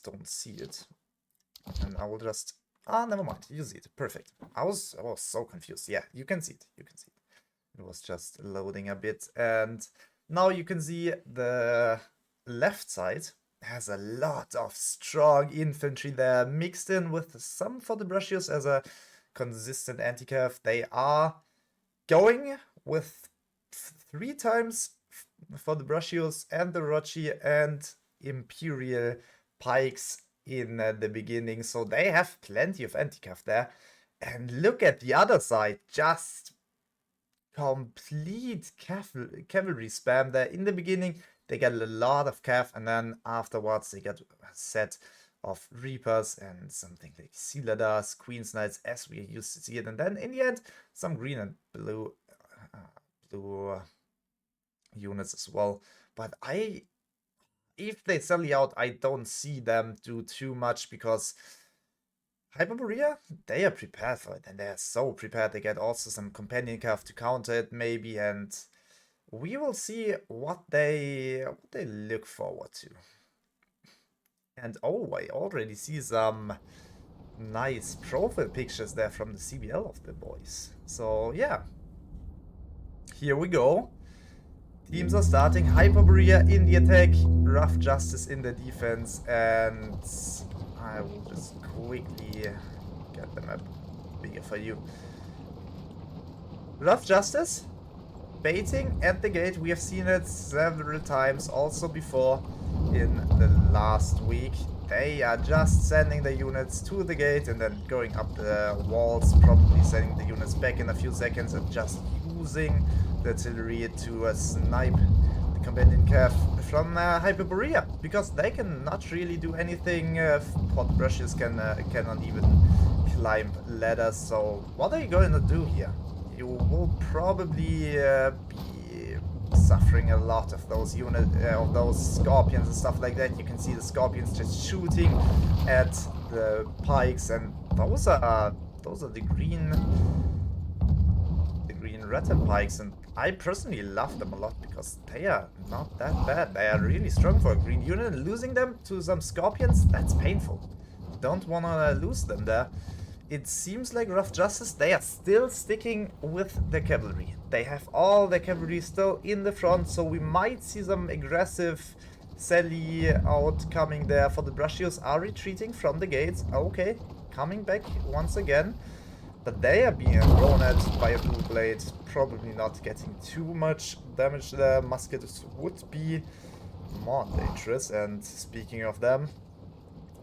just don't see it. And I will just... Ah, never mind. You see it. Perfect. I was so confused. Yeah, you can see it. You can see it. It was just loading a bit. And now you can see the left side has a lot of strong infantry there, mixed in with some for the Brushios as a consistent anti-cav. They are going with 3 times for the Brushios and the Orochi and Imperial pikes in the beginning, so they have plenty of anti-cav there. And look at the other side, just complete cavalry spam there. In the beginning they get a lot of cav, and then afterwards they get a set of Reapers and something like Sealadars, Queen's Knights as we used to see it, and then in the end some green and blue units as well. But if they sally out, I don't see them do too much, because Hyperborea, they are prepared for it, and they are so prepared. They get also some companion cav to counter it maybe, and we will see what they look forward to. And oh, I already see some nice profile pictures there from the CBL of the boys. So yeah, here we go. Teams are starting. Hyperborea in the attack, Rough Justice in the defense, and I will just quickly get the map bigger for you. Rough Justice baiting at the gate. We have seen it several times also before in the last week. They are just sending the units to the gate and then going up the walls, probably sending the units back in a few seconds and just using the artillery to snipe the companion cav from Hyperborea, because they cannot really do anything. Pot brushes cannot even climb ladders. So what are you going to do here? You will probably be suffering a lot of those of those scorpions and stuff like that. You can see the scorpions just shooting at the pikes, and those are the green rattan pikes, and I personally love them a lot because they are not that bad. They are really strong for a green unit, and losing them to some scorpions, that's painful. Don't want to lose them there. It seems like Rough Justice, they are still sticking with the cavalry. They have all the cavalry still in the front, so we might see some aggressive sally out coming there. For the Brushios are retreating from the gates. Okay, coming back once again. But they are being thrown at by a blue blade, probably not getting too much damage there. Muskets would be more dangerous, and speaking of them,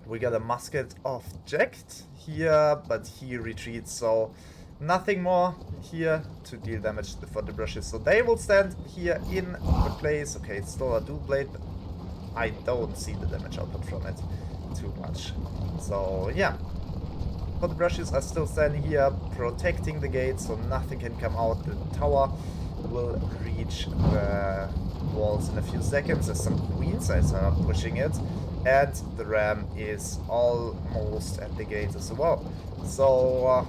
we got a musket of Jacked here, but he retreats, so nothing more here to deal damage for the Brushes. So they will stand here in the place. Okay, it's still a dual blade, but I don't see the damage output from it too much. So yeah. But the Brushes are still standing here, protecting the gate, so nothing can come out. The tower will reach the walls in a few seconds as some Queen's Knights are pushing it, and the ram is almost at the gate as well. So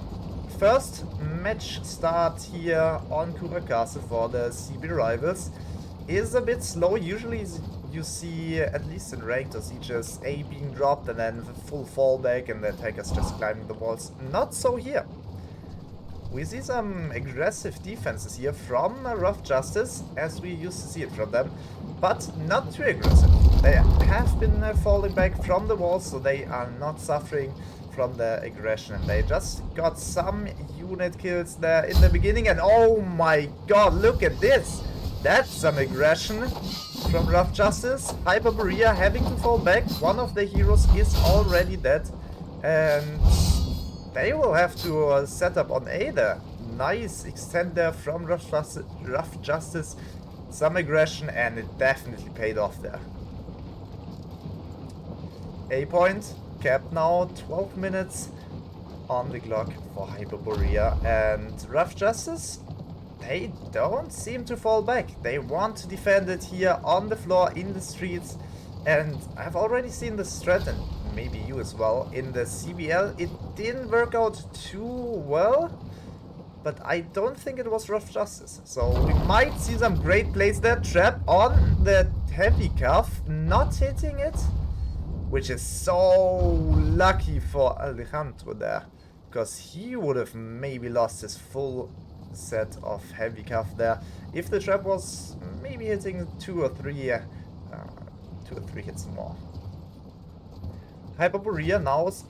first match start here on Kurak Castle for the CB rivals is a bit slow. Usually you see, at least in ranked or sieges, A being dropped and then full fallback and the attackers just climbing the walls. Not so here. We see some aggressive defenses here from Rough Justice, as we used to see it from them, but not too aggressive. They have been falling back from the walls, so they are not suffering from the aggression, and they just got some unit kills there in the beginning, and oh my god, look at this! That's some aggression from Rough Justice. Hyperborea having to fall back. One of the heroes is already dead, and they will have to set up on A there. Nice extend there from Rough Justice. Some aggression, and it definitely paid off there. A point capped now, 12 minutes on the clock for Hyperborea, and Rough Justice, they don't seem to fall back. They want to defend it here on the floor, in the streets, and I've already seen the strat, and maybe you as well, in the CBL. It didn't work out too well, but I don't think it was Rough Justice. So we might see some great plays there. Trap on the heavy cuff, not hitting it. which is so lucky for Alejandro there, because he would have maybe lost his full set of heavy cuff there if the trap was maybe hitting 2 or 3 hits more. Hyperborea now is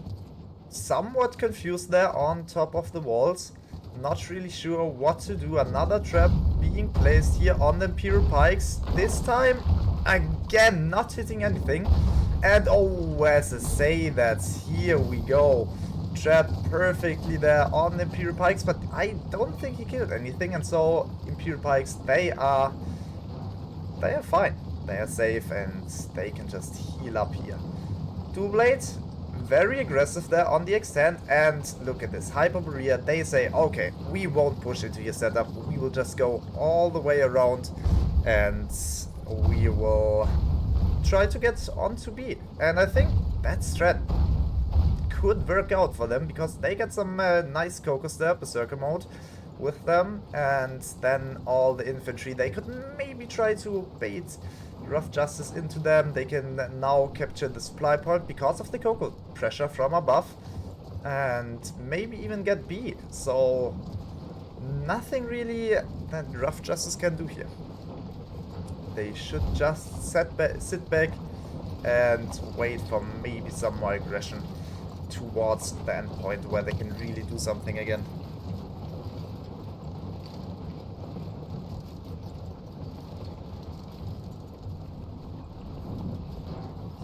somewhat confused there on top of the walls, not really sure what to do. Another trap being placed here on the Imperial Pikes, this time again not hitting anything. And oh, as I say that, here we go. Trapped perfectly there on the Imperial Pikes, but I don't think he killed anything, and so Imperial Pikes, they are fine. They are safe and they can just heal up here. Two blades, very aggressive there on the extent, and look at this. Hyperborea, they say, okay, we won't push into your setup, we will just go all the way around and we will try to get onto B. And I think that strat could work out for them, because they get some nice Cocos there, Berserker mode with them, and then all the infantry, they could maybe try to bait Rough Justice into them. They can now capture the supply point because of the Coco pressure from above, and maybe even get beat. So nothing really that Rough Justice can do here. They should just sit back and wait for maybe some more aggression towards the end point where they can really do something again.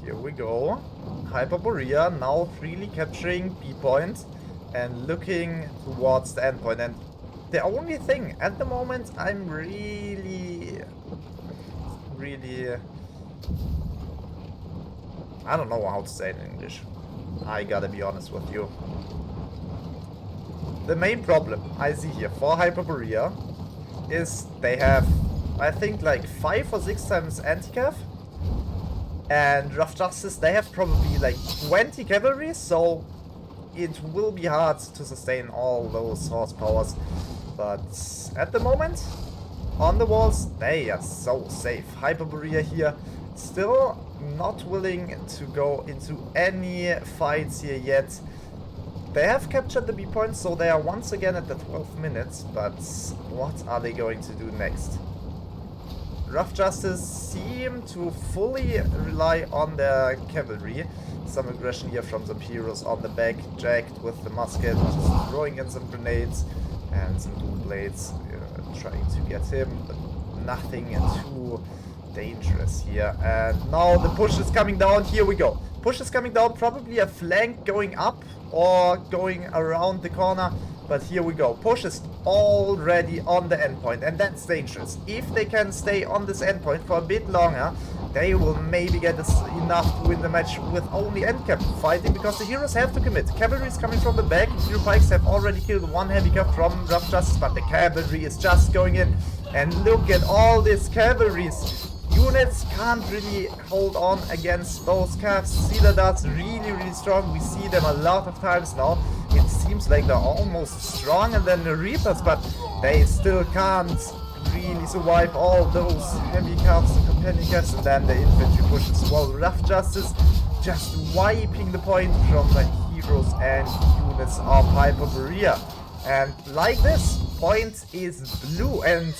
Here we go. Hyperborea now really capturing B point and looking towards the end point. And the only thing at the moment I'm really I don't know how to say it in English. I gotta be honest with you. The main problem I see here for Hyperborea is they have, I think, like 5 or 6 times anti-cav. And Rough Justice, they have probably like 20 cavalry, so it will be hard to sustain all those horsepowers. But at the moment, on the walls, they are so safe. Hyperborea here still not willing to go into any fights here yet. They have captured the B point, so they are once again at the 12 minutes, but what are they going to do next? Rough Justice seem to fully rely on their cavalry. Some aggression here from some heroes on the back, jacked with the musket, just throwing in some grenades and some dual blades, trying to get him, but nothing too dangerous here. And now the push is coming down. Here we go. Push is coming down, probably a flank going up or going around the corner. But here we go. Push is already on the endpoint, and that's dangerous. If they can stay on this endpoint for a bit longer, they will maybe get enough to win the match with only end cap fighting, because the heroes have to commit. Cavalry is coming from the back. Hero Pikes have already killed one heavy cap from Rough Justice, but the cavalry is just going in. And look at all these cavalries. Units can't really hold on against those calves. Sealer darts really strong. We see them a lot of times now. It seems like they're almost stronger than the Reapers, but they still can't really survive all those heavy calves and companion calves. And then the infantry pushes well. Rough Justice just wiping the point from the heroes and units of Hyperborea. And like this, point is blue. And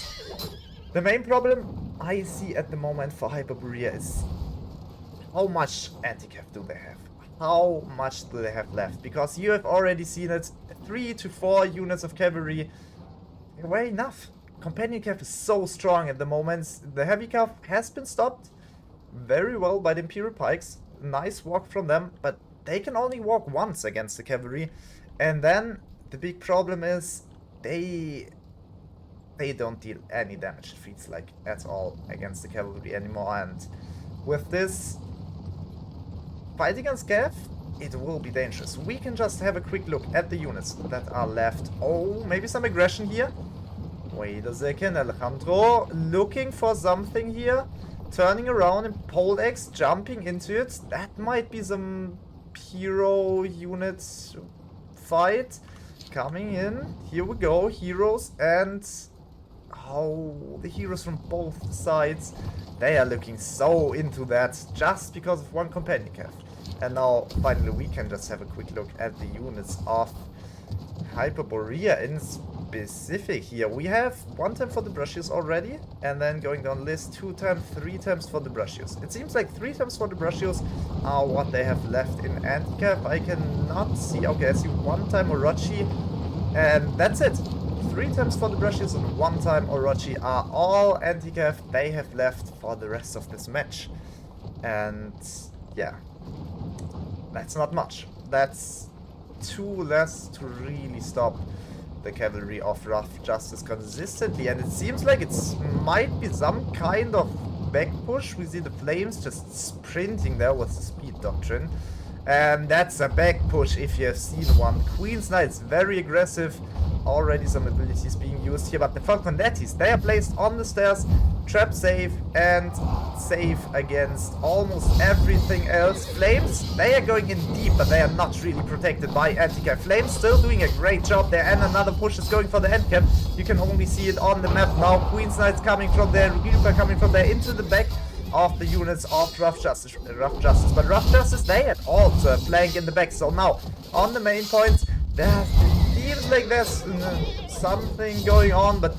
the main problem I see at the moment for Hyperborea is how much anti-cav do they have? How much do they have left? Because you have already seen it, 3 to 4 units of cavalry were enough. Companion cav is so strong at the moment. The heavy cav has been stopped very well by the Imperial Pikes. Nice walk from them, but they can only walk once against the cavalry. And then the big problem is they don't deal any damage, it feels like, at all against the cavalry anymore. And with this fight against Cav, it will be dangerous. We can just have a quick look at the units that are left. Oh, maybe some aggression here. Wait a second, Alejandro looking for something here. Turning around in pole X, jumping into it. That might be some hero unit fight coming in. Here we go, heroes, and the heroes from both sides, they are looking so into that just because of one companion cav. And now, finally, we can just have a quick look at the units of Hyperborea in specific here. We have 1 time for the brushes already, and then going down the list, 2 times, 3 times for the brushes. It seems like 3 times for the brushes are what they have left in handicap. I cannot see. Okay, I see 1 time Orochi, and that's it. 3 times for the brushes and 1 time Orochi are all handicap they have left for the rest of this match. And yeah, that's not much. That's 2 less to really stop the cavalry of Rough Justice consistently, and it seems like it might be some kind of back push. We see the flames just sprinting there with the speed doctrine, and that's a back push if you have seen one. Queen's Knight's very aggressive, already some abilities being used here, but the Falconettis, they are placed on the stairs, trap safe and safe against almost everything else. Flames, they are going in deep, but they are not really protected by anti-cap. Flames still doing a great job there, and another push is going for the handicap. You can only see it on the map now. Queen's Knight's coming from there, Reaper coming from there into the back of the units of Rough Justice. But Rough Justice, they had also a flank in the back. So now, on the main point, there seems like there's something going on, but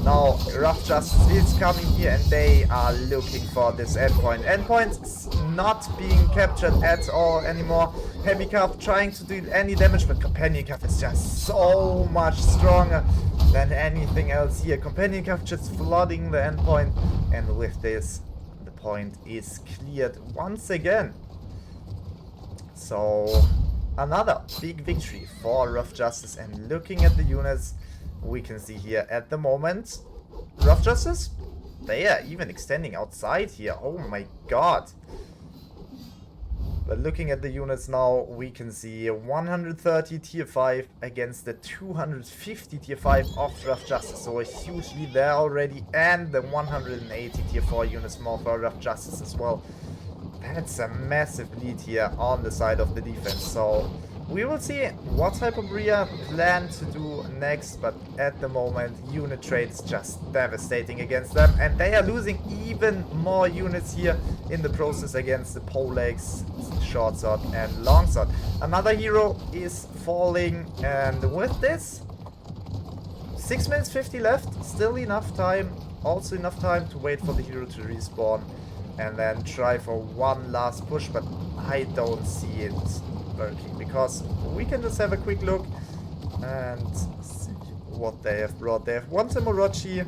now Rough Justice is coming here and they are looking for this endpoint. Endpoint's not being captured at all anymore. Heavy Cuff trying to do any damage, but Companion Cuff is just so much stronger than anything else here. Companion Cuff just flooding the endpoint, and with this, the point is cleared once again. So another big victory for Rough Justice, and looking at the units, we can see here at the moment, Rough Justice, they are even extending outside here. Oh my god. But looking at the units now, we can see 130 tier 5 against the 250 tier 5 of Rough Justice. So a huge lead there already, and the 180 tier 4 units more for Rough Justice as well. That's a massive lead here on the side of the defense. So we will see what Hyperborea plan to do next, but at the moment, unit trade is just devastating against them, and they are losing even more units here in the process against the Poleagues, short sword and long sword. Another hero is falling, and with this, 6 minutes 50 left, still enough time, also enough time to wait for the hero to respawn and then try for one last push, but I don't see it working, because we can just have a quick look and see what they have brought. They have 1 time Orochi,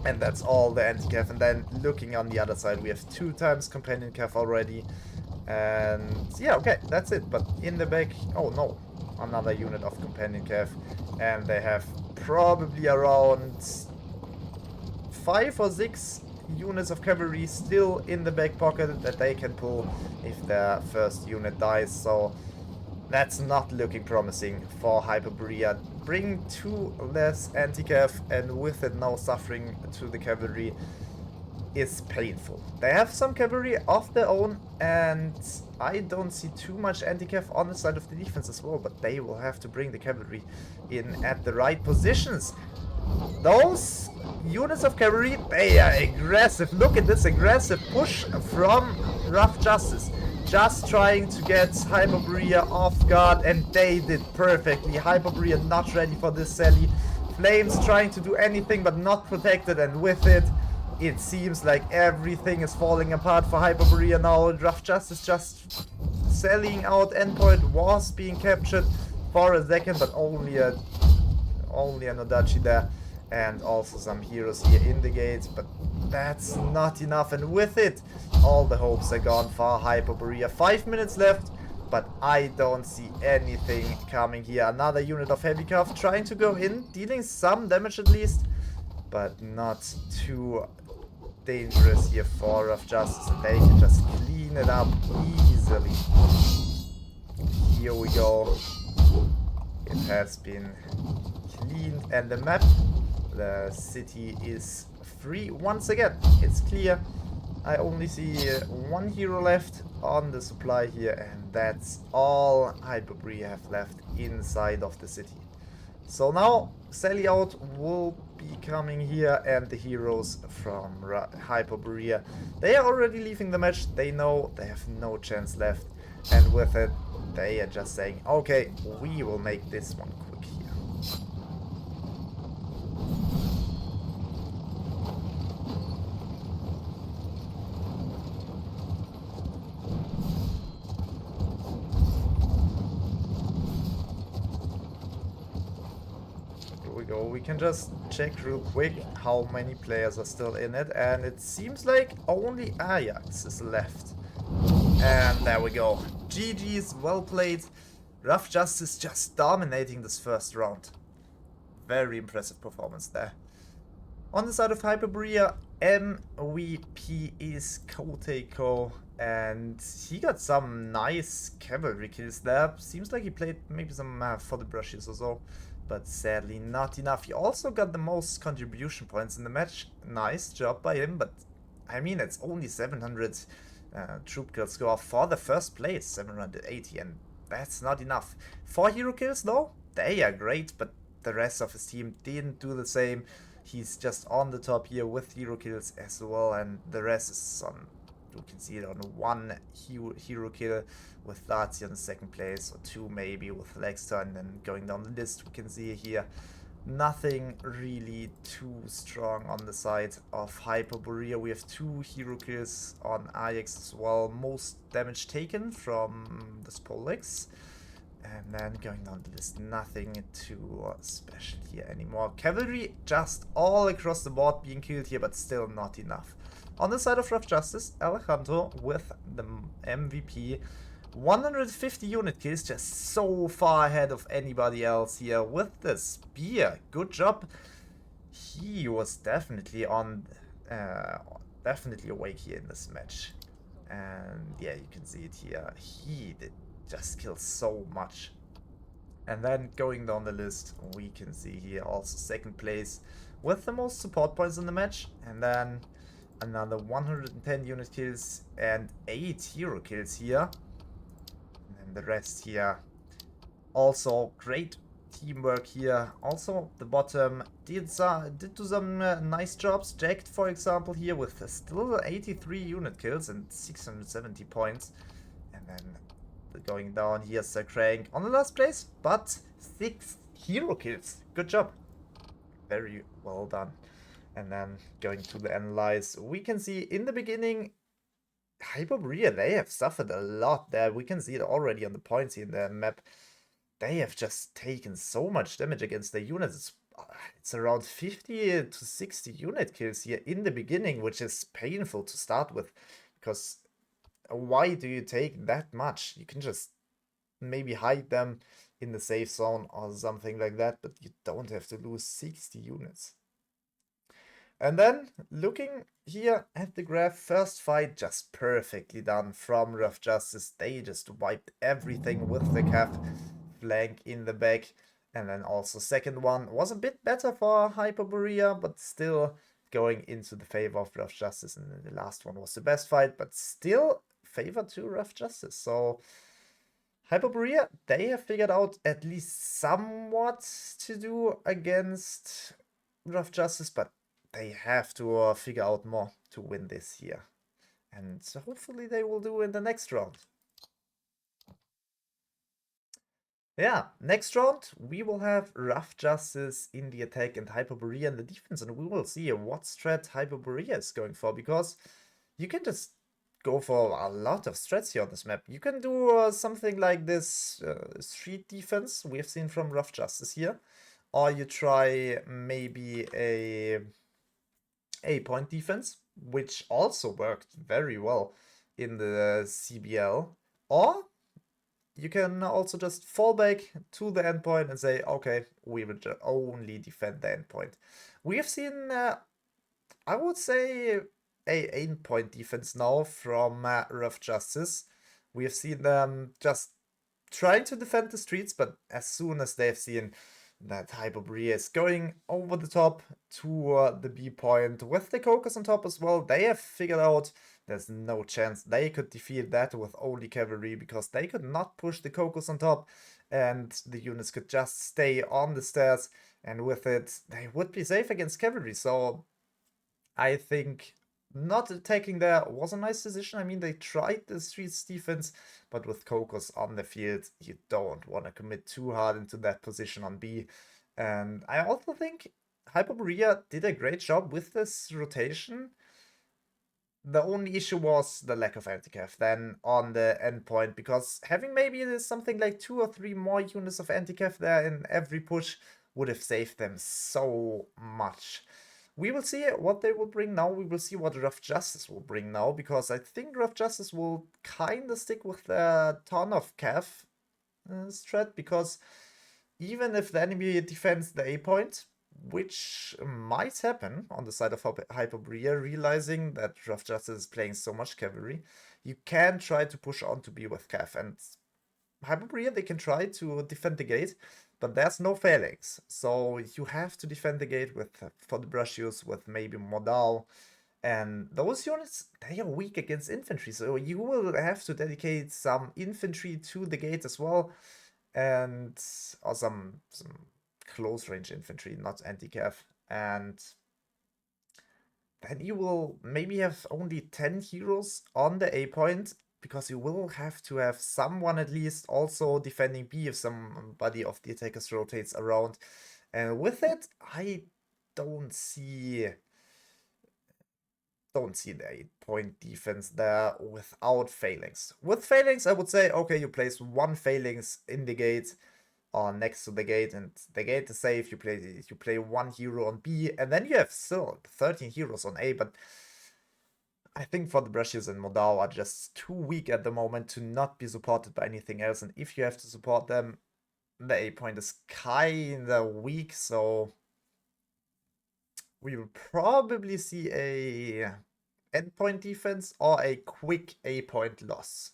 and that's all the anti-cav. And then looking on the other side, we have 2 times Companion Cav already, and yeah, okay, that's it. But in the back, oh no, another unit of Companion Cav, and they have probably around 5 or 6 units of cavalry still in the back pocket that they can pull if their first unit dies. So that's not looking promising for Hyperborea. Bring 2 less anti-cav, and with it now suffering to the cavalry is painful. They have some cavalry of their own, and I don't see too much anti-cav on the side of the defense as well, but they will have to bring the cavalry in at the right positions. Those units of cavalry, they are aggressive. Look at this aggressive push from Rough Justice. Just trying to get Hyperborea off guard, and they did perfectly. Hyperborea not ready for this sally. Flames trying to do anything but not protected, and with it, it seems like everything is falling apart for Hyperborea now. Rough Justice just selling out. Endpoint was being captured for a second, but only an Odachi there, and also some heroes here in the gates, but that's not enough, and with it, all the hopes are gone for Hyperborea. 5 minutes left, but I don't see anything coming here. Another unit of Heavy Cuff trying to go in, dealing some damage at least, but not too dangerous here for Rough Justice, and they can just clean it up easily. Here we go. It has been cleaned, and the map, the city is free once again. It's clear. I only see 1 hero left on the supply here, and that's all Hyperborea have left inside of the city. So now Sally out will be coming here, and the heroes from Hyperborea, they are already leaving the match. They know they have no chance left, And with it, they are just saying, okay, we will make this one quick here. Here we go. We can just check real quick how many players are still in it. And it seems like only Ajax is left. And there we go. GG's, well played. Rough Justice just dominating this first round. Very impressive performance there. On the side of Hyperborea, MVP is Koteko, and he got some nice cavalry kills there. Seems like he played maybe some for the brushes or so, but sadly not enough. He also got the most contribution points in the match. Nice job by him, but I mean, it's only 700 troop kill score for the first place, 780, and that's not enough. 4 hero kills though, they are great, but the rest of his team didn't do the same. He's just on the top here with hero kills as well, and the rest is on, you can see it on 1 hero kill with Lazio in the second place, or 2 maybe with Lexter, and then going down the list we can see here nothing really too strong on the side of Hyperborea. We have 2 hero kills on Ajax as well, most damage taken from the Spolex. And then going down the list, nothing too special here anymore. Cavalry just all across the board being killed here, but still not enough. On the side of Rough Justice, Alejandro with the MVP. 150 unit kills, just so far ahead of anybody else here with the spear. Good job. He was definitely on, definitely awake here in this match. And yeah, you can see it here. He did just kill so much. And then going down the list, we can see here also second place with the most support points in the match. And then another 110 unit kills and 8 hero kills here. And then the rest here. Also great teamwork here. Also the bottom did do some nice jobs. Jacked, for example, here with still 83 unit kills and 670 points. And then going down here, Sir Crank on the last place, but 6 hero kills. Good job. Very well done. And then going to the analyze, we can see in the beginning, Hyperborea, they have suffered a lot there. We can see it already on the points here in the map. They have just taken so much damage against their units. It's around 50 to 60 unit kills here in the beginning, which is painful to start with, because why do you take that much? You can just maybe hide them in the safe zone or something like that, but you don't have to lose 60 units. And then looking here at the graph, first fight just perfectly done from Rough Justice. They just wiped everything with the cap flank in the back. And then also second one was a bit better for Hyperborea, but still going into the favor of Rough Justice. And then the last one was the best fight, but still favor to Rough Justice. So Hyperborea, they have figured out at least somewhat to do against Rough Justice, but they have to figure out more to win this here. And so hopefully they will do in the next round. Yeah, next round we will have Rough Justice in the attack and Hyperborea in the defense, and we will see what strat Hyperborea is going for, because you can just go for a lot of strats here on this map. You can do something like this street defense we have seen from Rough Justice here, or you try maybe a point defense, which also worked very well in the CBL, or you can also just fall back to the endpoint and say, okay, we will only defend the endpoint. We have seen, I would say, a endpoint defense now from Rough Justice. We have seen them just trying to defend the streets, but as soon as they've seen that Hyperborea is going over the top to the B point with the Cocos on top as well, they have figured out there's no chance they could defeat that with only cavalry, because they could not push the Cocos on top and the units could just stay on the stairs, and with it they would be safe against cavalry. So I think Not attacking there was a nice decision. I mean, they tried the streets defense, but with Kokos on the field, you don't want to commit too hard into that position on B. And I also think Hyperborea did a great job with this rotation. The only issue was the lack of anti-cav then on the endpoint, because having maybe something like 2 or 3 more units of anti-cav there in every push would have saved them so much. We will see what they will bring now. We will see what Rough Justice will bring now, because I think Rough Justice will kind of stick with a ton of cav strat, because even if the enemy defends the A point, which might happen on the side of Hyperborea, realizing that Rough Justice is playing so much cavalry, you can try to push on to be with Cav. And Hyperborea, they can try to defend the gate, but there's no phalanx. So you have to defend the gate with for the brush use with maybe Modal. And those units, they are weak against infantry, so you will have to dedicate some infantry to the gate as well, and or some close range infantry, not anti-cav. And then you will maybe have only 10 heroes on the A point, because you will have to have someone at least also defending B if somebody of the attackers rotates around. And with it, I don't see the 8-point defense there without phalanx. With phalanx, I would say, okay, you place 1 phalanx in the gate or next to the gate, and the gate is safe. You play 1 hero on B, and then you have still 13 heroes on A. But I think for the brushes and Modal are just too weak at the moment to not be supported by anything else. And if you have to support them, the A point is kinda weak, so we will probably see a endpoint defense or a quick A point loss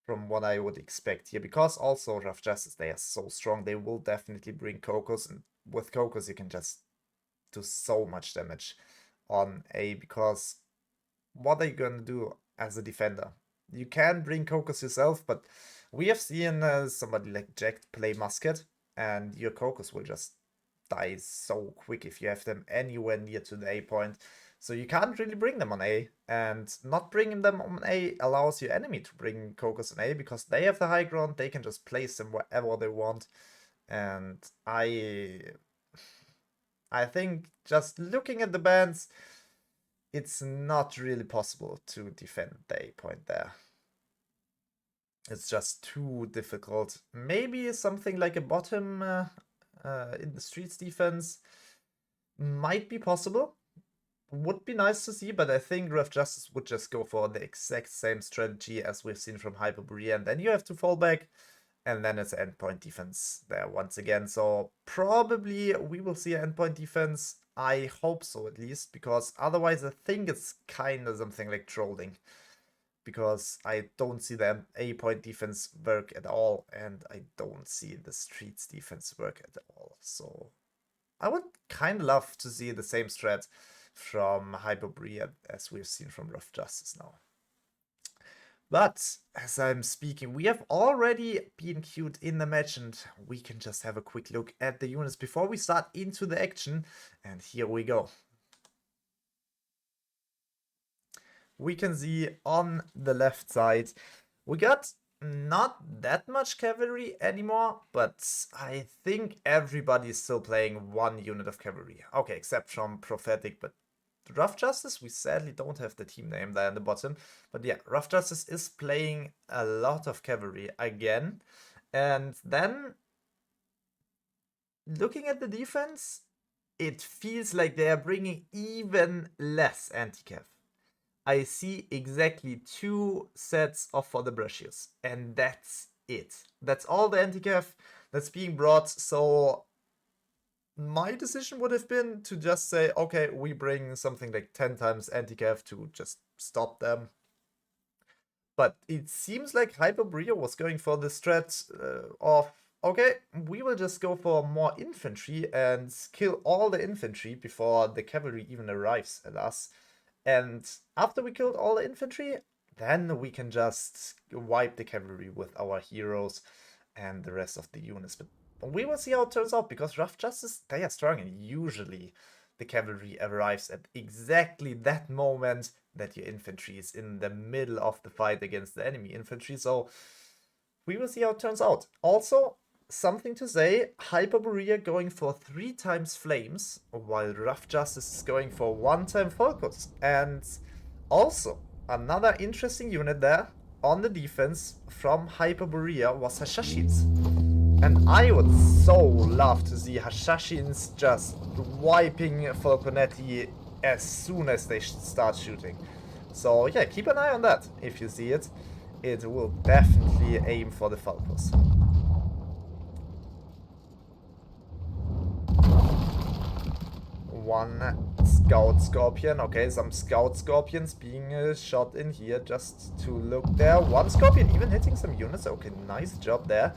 from what I would expect here, because also Rough Justice, they are so strong, they will definitely bring Kokos, and with Kokos you can just do so much damage on A, because what are you gonna do as a defender? You can bring Kokos yourself, but we have seen somebody like Jack play Musket, and your Kokos will just die so quick if you have them anywhere near to the A point. So you can't really bring them on A, and not bringing them on A allows your enemy to bring Kokos on A, because they have the high ground, they can just place them wherever they want. And I think just looking at the bans, it's not really possible to defend the A point there. It's just too difficult. Maybe something like a bottom in the streets defense might be possible. Would be nice to see, but I think Rough Justice would just go for the exact same strategy as we've seen from Hyperborea, and then you have to fall back, and then it's endpoint defense there once again. So probably we will see an endpoint defense. I hope so, at least, because otherwise I think it's kind of something like trolling, because I don't see the A point defense work at all, and I don't see the streets defense work at all. So I would kind of love to see the same strat from Hyperborea as we've seen from Rough Justice now. But as I'm speaking, we have already been queued in the match, and we can just have a quick look at the units before we start into the action. And here we go. We can see on the left side, we got not that much cavalry anymore, but I think everybody is still playing 1 unit of cavalry. Okay, except from Prophetic, but Rough Justice, we sadly don't have the team name there in the bottom. But yeah, Rough Justice is playing a lot of cavalry again. And then, looking at the defense, it feels like they are bringing even less anti-cav. I see exactly 2 sets of for the brushes, and that's it. That's all the anti-cav that's being brought. So my decision would have been to just say, okay, we bring something like 10 times anti-cav to just stop them. But it seems like Hyperborea was going for the strat of, okay, we will just go for more infantry and kill all the infantry before the cavalry even arrives at us. And after we killed all the infantry, then we can just wipe the cavalry with our heroes and the rest of the units. But we will see how it turns out, because Rough Justice, they are strong, and usually the cavalry arrives at exactly that moment that your infantry is in the middle of the fight against the enemy infantry. So we will see how it turns out. Also, something to say, Hyperborea going for 3 times flames, while Rough Justice is going for 1 time focus. And also, another interesting unit there on the defense from Hyperborea was Hashashins. And I would so love to see Hashashins just wiping Falconetti as soon as they start shooting. So yeah, keep an eye on that if you see it. It will definitely aim for the Falcos. One Scout Scorpion. Okay, some Scout Scorpions being shot in here just to look there. One Scorpion even hitting some units. Okay, nice job there.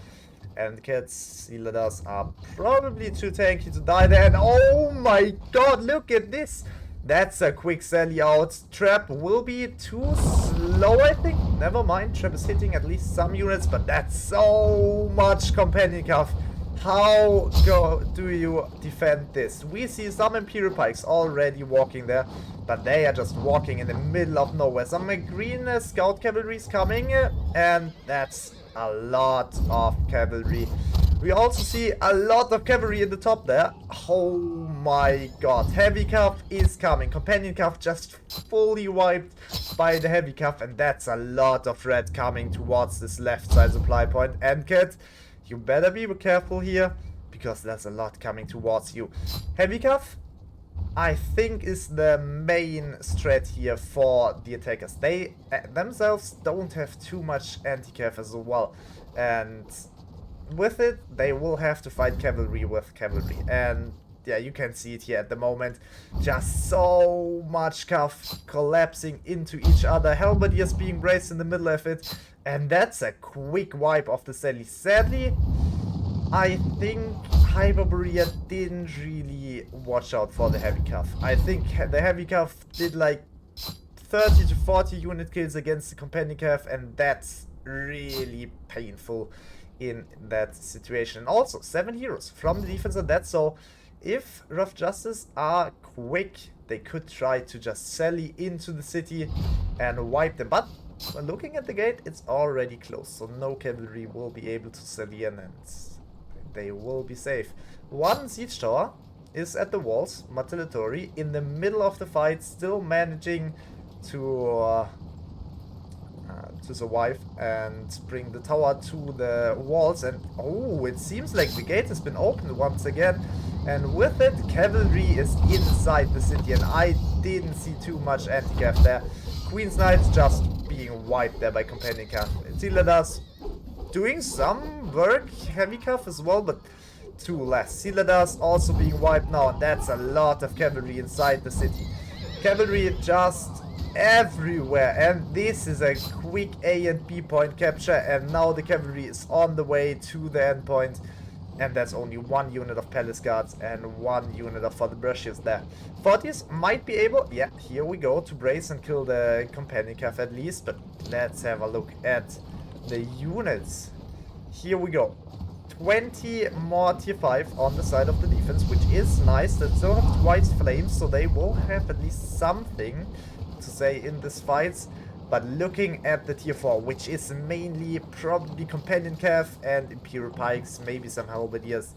And Cats, Sealadars are probably too tanky to die there. And oh my god, look at this! That's a quick sally out. Trap will be too slow, I think. Never mind, Trap is hitting at least some units, but that's so much companion cuff. How do you defend this? We see some Imperial Pikes already walking there, but they are just walking in the middle of nowhere. Some green Scout Cavalry is coming, and that's a lot of cavalry. We also see a lot of cavalry in the top there. Oh my god. Heavy Cuff is coming. Companion Cuff just fully wiped by the Heavy Cuff. And that's a lot of red coming towards this left side supply point. And Cat, you better be careful here, because there's a lot coming towards you. Heavy Cuff, I think, is the main strat here for the attackers. They themselves don't have too much anti-cav as well. And with it, they will have to fight cavalry with cavalry. And yeah, you can see it here at the moment. Just so much cuff collapsing into each other. Halberdiers being braced in the middle of it. And that's a quick wipe of the Sally. Sadly, I think Hyperborea didn't really watch out for the Heavy Cuff. I think the Heavy Cuff did like 30 to 40 unit kills against the Companion Cuff, and that's really painful in that situation. And also 7 heroes from the defense on that, so if Rough Justice are quick, they could try to just sally into the city and wipe them. But looking at the gate, it's already closed, so no cavalry will be able to sally in, and they will be safe. One siege tower is at the walls, Matilatory, in the middle of the fight, still managing to survive and bring the tower to the walls. And oh, it seems like the gate has been opened once again, and with it, cavalry is inside the city, and I didn't see too much anti-cav there. Queen's Knights just being wiped there by Companion Cav. Sealadars doing some work, Heavy Cuff as well, but too less. Sealadars also being wiped now, and that's a lot of cavalry inside the city. Cavalry just everywhere, and this is a quick A and B point capture, and now the cavalry is on the way to the end point, and that's only 1 unit of Palace Guards and 1 unit of For the Brushes there. 40s might be able, yeah, here we go, to brace and kill the Companion Cav at least, but let's have a look at the units. Here we go. 20 more tier 5 on the side of the defense, which is nice. They still have twice flames, so they will have at least something to say in this fight. But looking at the tier 4, which is mainly probably Companion Cav and Imperial Pikes, maybe some Halberdiers,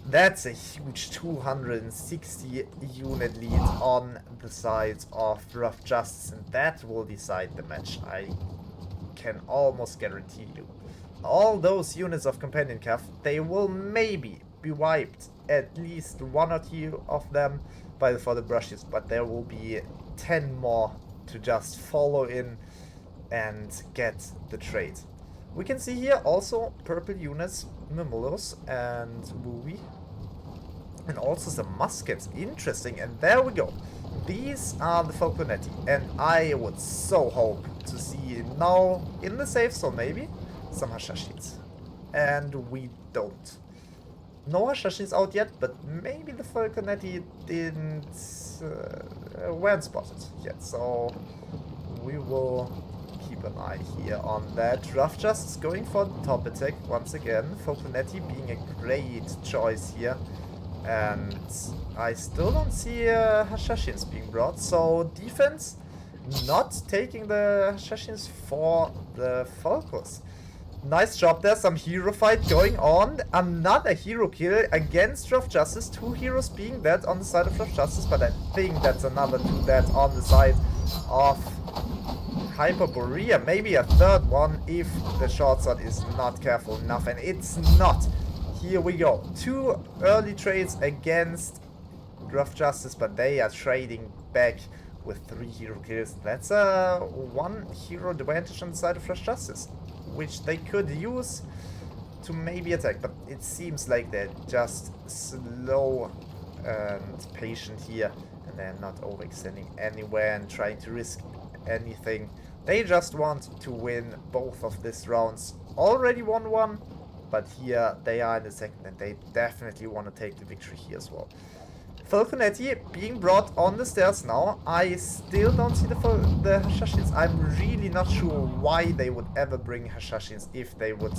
that's a huge 260 unit lead on the side of Rough Justice, and that will decide the match, I can almost guarantee you. All those units of Companion Cav, they will maybe be wiped, at least 1 or 2 of them by For the Brushes, but there will be 10 more to just follow in and get the trade. We can see here also purple units, Mimulus and Wooey, and also some muskets. Interesting, and there we go. These are the Falconetti, and I would so hope to see now in the safe zone maybe some Hashashins. And we don't. No Hashashins out yet, but maybe the Falconetti weren't spotted yet, so we will keep an eye here on that. Rough Justice going for the top attack once again. Falconetti being a great choice here. And I still don't see Hashashins being brought, so defense not taking the Hashashins for the Falcos. Nice job there, some hero fight going on. Another hero kill against Rough Justice. 2 heroes being dead on the side of Rough Justice, but I think that's another 2 dead on the side of Hyperborea. Maybe a 3rd one if the short sword is not careful enough, and it's not. Here we go. 2 early trades against Rough Justice, but they are trading back with 3 hero kills. That's a 1 hero advantage on the side of Rough Justice, which they could use to maybe attack, but it seems like they're just slow and patient here, and they're not overextending anywhere and trying to risk anything. They just want to win both of these rounds. Already won one, but here they are in the second, and they definitely want to take the victory here as well. Falconetti being brought on the stairs now. I still don't see the Hashashins. I'm really not sure why they would ever bring Hashashins if they would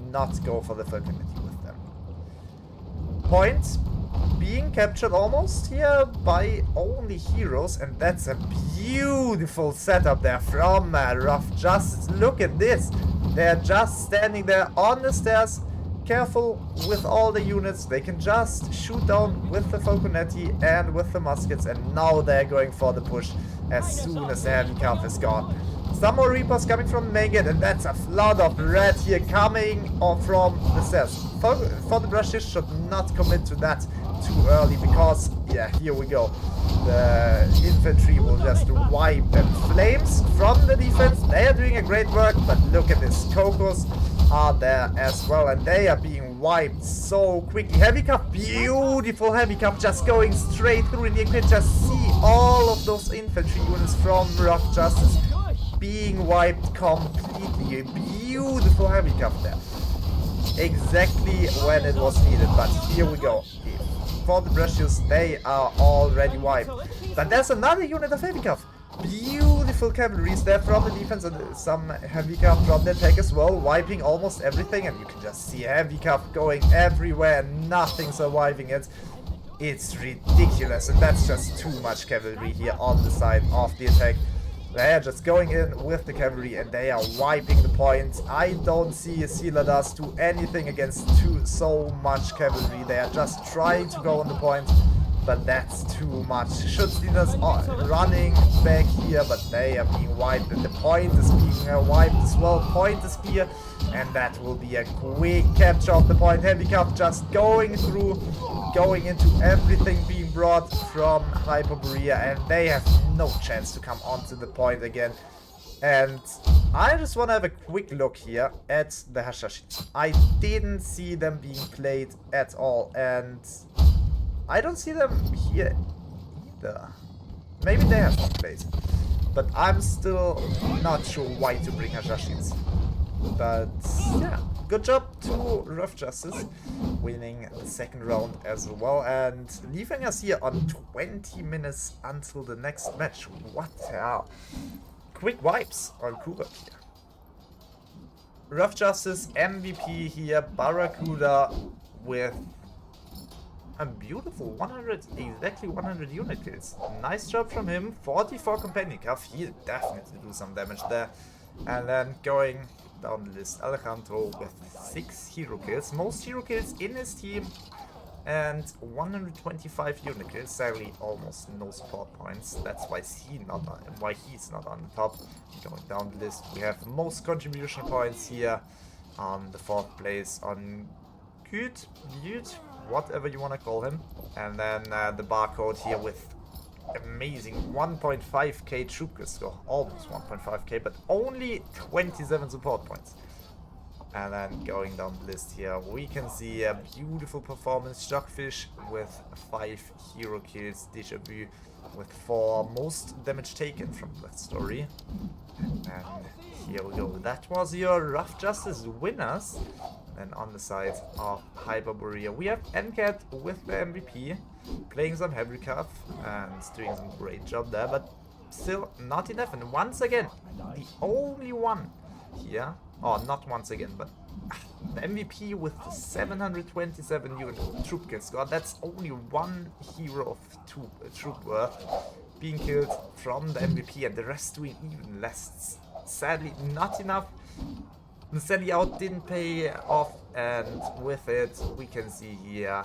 not go for the Falconetti with them. Point being captured almost here by only heroes, and that's a beautiful setup there from Rough Justice. Look at this. They're just standing there on the stairs. Careful with all the units, they can just shoot down with the Falconetti and with the muskets, and now they're going for the push as soon as the heavy calf is gone. Some more Reapers coming from the main gate, and that's a flood of red here coming from the stairs. For the brushes should not commit to that too early, because, yeah, here we go. The infantry will just wipe them. Flames from the defense, they are doing a great work, but look at this. Cocos are there as well, and they are being wiped so quickly. Heavy cup, beautiful heavy cup, just going straight through, and you can just see all of those infantry units from Rough Justice being wiped completely. A beautiful heavy cup there, exactly when it was needed. But here we go. For the brushes, they are already wiped. But there's another unit of heavy cup. Beautiful cavalries there from the defense, and some heavy cup from the attack as well, wiping almost everything, and you can just see heavy cup going everywhere and nothing surviving it. It's ridiculous, and that's just too much cavalry here on the side of the attack. They are just going in with the cavalry, and they are wiping the point. I don't see Sealer does do anything against so much cavalry. They are just trying to go on the point, but that's too much. Schutzdieners are running back here, but they are being wiped, and the point is being wiped as well. Point is clear, and that will be a quick capture of the point. Heavy cup just going through, going into everything being brought from Hyperborea, and they have no chance to come onto the point again. And I just want to have a quick look here at the Hashashins. I didn't see them being played at all, and I don't see them here either. Maybe they have not played, but I'm still not sure why to bring Hashashins. But yeah, good job to Rough Justice, winning the second round as well, and leaving us here on 20 minutes until the next match. What the hell? Quick wipes on Kurak here. Rough Justice MVP here, Barracuda with a beautiful 100, exactly 100 unit kills. Nice job from him. 44 companion cuff. He'll definitely do some damage there. And then going down the list, Alejandro with 6 hero kills. Most hero kills in his team. And 125 unit kills. Sadly, almost no support points. That's why he's not on the top. Going down the list, we have most contribution points here. On the 4th place on Good, whatever you want to call him. And then the barcode here with amazing 1.5k troop kill score, almost 1.5k, but only 27 support points. And then going down the list here, we can see a beautiful performance. Stockfish with 5 hero kills, Deja Vu with 4, most damage taken from that story. And here we go. That was your Rough Justice winners. And on the side of Hyperborea, we have NCAT with the MVP, playing some heavy cuff and doing some great job there, but still not enough. And once again, the only one here, or not once again, but the MVP with the 727 unit troop kill score. That's only one hero of two troop worth being killed from the MVP, and the rest doing even less. Sadly, not enough. The Sally out didn't pay off, and with it, we can see here,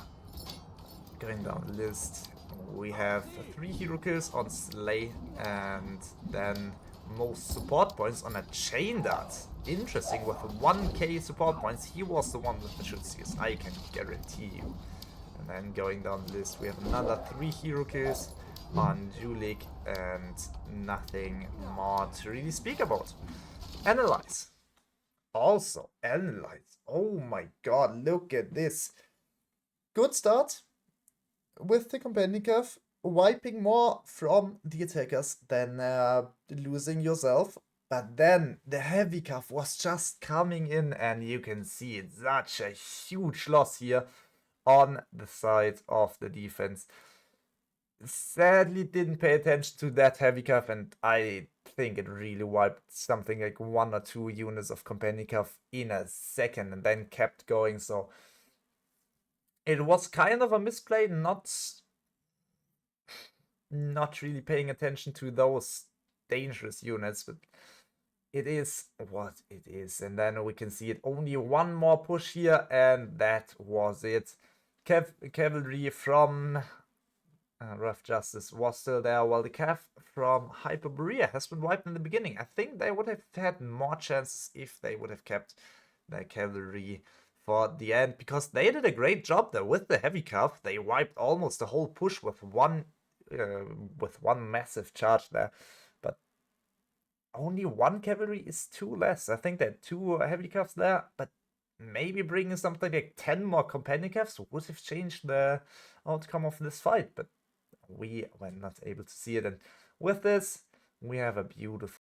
going down the list, we have 3 hero kills on Slay, and then most support points on a Chain Dart. Interesting, with 1k support points, he was the one with the Shootsies, I can guarantee you. And then going down the list, we have another 3 hero kills on Julik, and nothing more to really speak about. Analyze. Also, Analyze. Oh my god, look at this. Good start with the companion curve, wiping more from the attackers than losing yourself. But then the heavy cuff was just coming in, and you can see it's such a huge loss here on the side of the defense. Sadly didn't pay attention to that heavy cuff, and I think it really wiped something like 1 or 2 units of companion cuff in a second and then kept going. So it was kind of a misplay, not really paying attention to those dangerous units, but it is what it is. And then we can see it, only one more push here, and that was it. Cavalry from Rough Justice was still there, while the Cav from Hyperborea has been wiped in the beginning. I think they would have had more chances if they would have kept their cavalry for the end, because they did a great job there with the heavy Cav. They wiped almost the whole push with one massive charge there. But only 1 cavalry is 2 less. I think there are 2 heavy Cavs there, but maybe bringing something like 10 more companion Cavs would have changed the outcome of this fight, but we were not able to see it. And with this, we have a beautiful